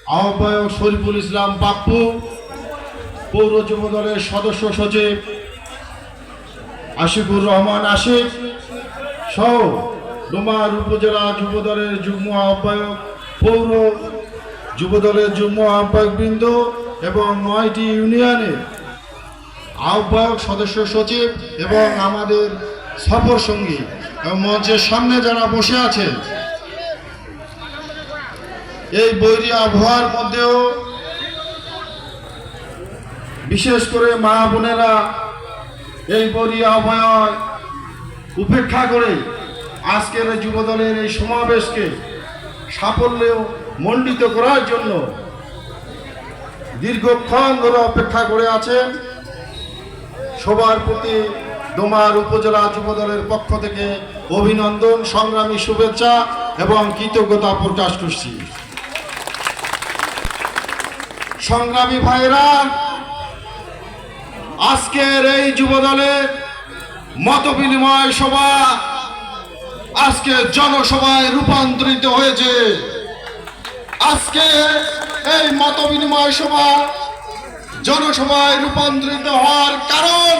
আহ্বায়ক শরীফুল ইসলাম পাপ্পু, পৌর যুব দলের সদস্য সচিব আশিকুর রহমান আশিক সহ ডোমার উপজেলা যুব দলের যুগ্ম আহ্বায়ক, পৌর যুব দলের যুগ্ম আহ্বায়ক বৃন্দ এবং ৯টি ইউনিয়নের আহ্বায়ক সদস্য সচিব এবং আমাদের সফর সঙ্গী এবং মঞ্চের সামনে যারা বসে আছেন, এই বৈরী আবহাওয়ার মধ্যেও বিশেষ করে মা বোনেরা এই বৈরী আবহাওয়ায় উপেক্ষা করে আজকের যুবদলের এই সমাবেশকে সাফল্য মণ্ডিত করার জন্য দীর্ঘক্ষণ ধরে অপেক্ষা করে আছেন। সবার প্রতি ডোমার উপজেলা যুবদলের পক্ষ থেকে অভিনন্দন, সংগ্রামী শুভেচ্ছা এবং কৃতজ্ঞতা প্রকাশ করছি। সংগ্রামী ভাইরা, আজকের এই যুবদলের মত বিনিময় সভা আজকে জনসভায় রূপান্তরিত হয়েছে। আজকে এই মত বিনিময় সভা জনসভায় রূপান্তরিত হওয়ার কারণ,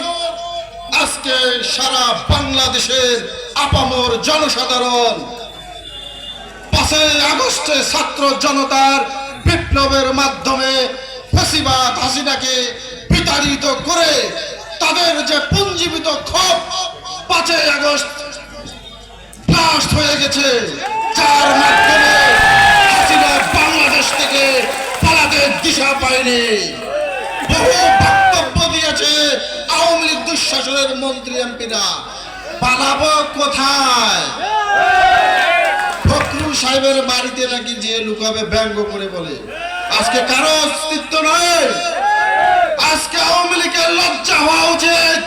আজকে সারা বাংলাদেশের আপামর জনসাধারণ 5ই আগস্টে ছাত্র জনতার বিপ্লবের মাধ্যমে ফ্যাসিবাদ হাসিনাকে বিতাড়িত করে তাদের যে পুঞ্জীবিত ক্ষোভ 5ই আগস্ট ব্লাস্ট হয়ে গেছে, যার মাধ্যমে হাসিনা বাংলাদেশ থেকে পালাতে দিশা পায়নি। বহু বক্তব্য দিয়েছে আওয়ামী লীগ দুঃশাসনের মন্ত্রী এমপিরা, পালাবো কোথায়? ফখরুল সাহেবের বাড়িতে নাকি যে লুকাবে ব্যঙ্গ করে বলে। আজকে কারো অস্তিত্ব নয়। আজকে আওয়ামী লীগের লজ্জা হওয়া উচিত।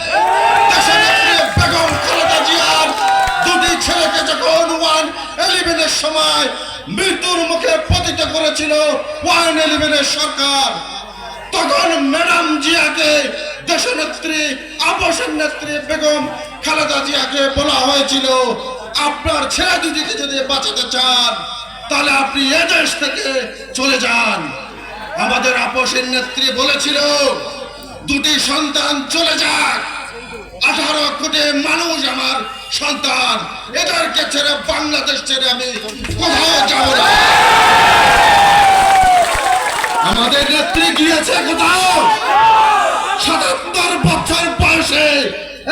বেগম খালেদা জিয়ার 2টি ছেলেকে যখন 111-এর সময় মৃত্যুর মুখে পতিত করেছিল 111-এর সরকার, তখন ম্যাডাম জিয়াকে দেশনেত্রী, আপসের নেত্রী বেগম খালেদা জিয়াকে বলা হয়েছিল, আপনার ছেলে দুটিকে যদি বাঁচাতে চান তাহলে আপনি এদেশ থেকে চলে যান। আমাদের আপসের নেত্রী বলেছিল 2টি সন্তান চলে যাক, 18 কোটি মানুষ আমার সন্তান, এদেরকে ছেড়ে বাংলাদেশ ছেড়ে আমি কোথাও যাব না। আমাদের নেত্রী গিয়েছে কোথাও? 77 বছর বয়সে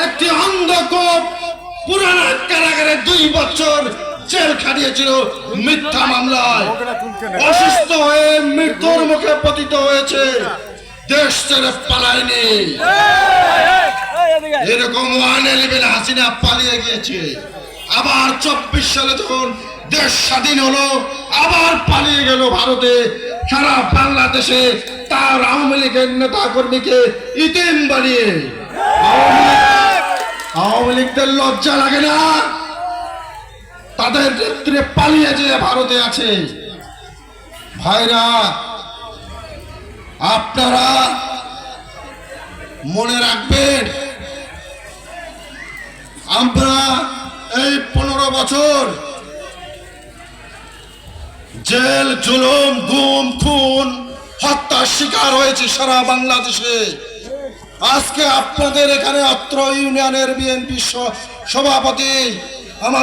একটি অন্ধকূপ পুরানা কারাগারে 2 বছর জেল খাটিয়েছিল মিথ্যা মামলায়। অসুস্থ হয়ে মৃত্যুর মুখে পতিত হয়েছে, দেশ ছেড়ে পালায়নি। এরকম 111 হাসিনা পালিয়ে গিয়েছে। আবার 24 সালে যখন দেশ স্বাধীন হলো আবার পালিয়ে গেল ভারতে। সারা বাংলাদেশে তার আওয়ামী লীগের নেতা কর্মীকে ইতিম বানিয়ে। আওয়ামী লীগদের লজ্জা লাগে না? তাদের নেত্রী পালিয়ে যে ভারতে আছে। ভাইরা, আপনারা মনে রাখবেন, আমরা এই 15 বছর জেল, জুলুম, গুম, খুন, হত্যার শিকার হয়েছে সারা বাংলাদেশে। আজকে আপনাদের এখানে অত্র ইউনিয়নের বিএনপি সভাপতি আমাদের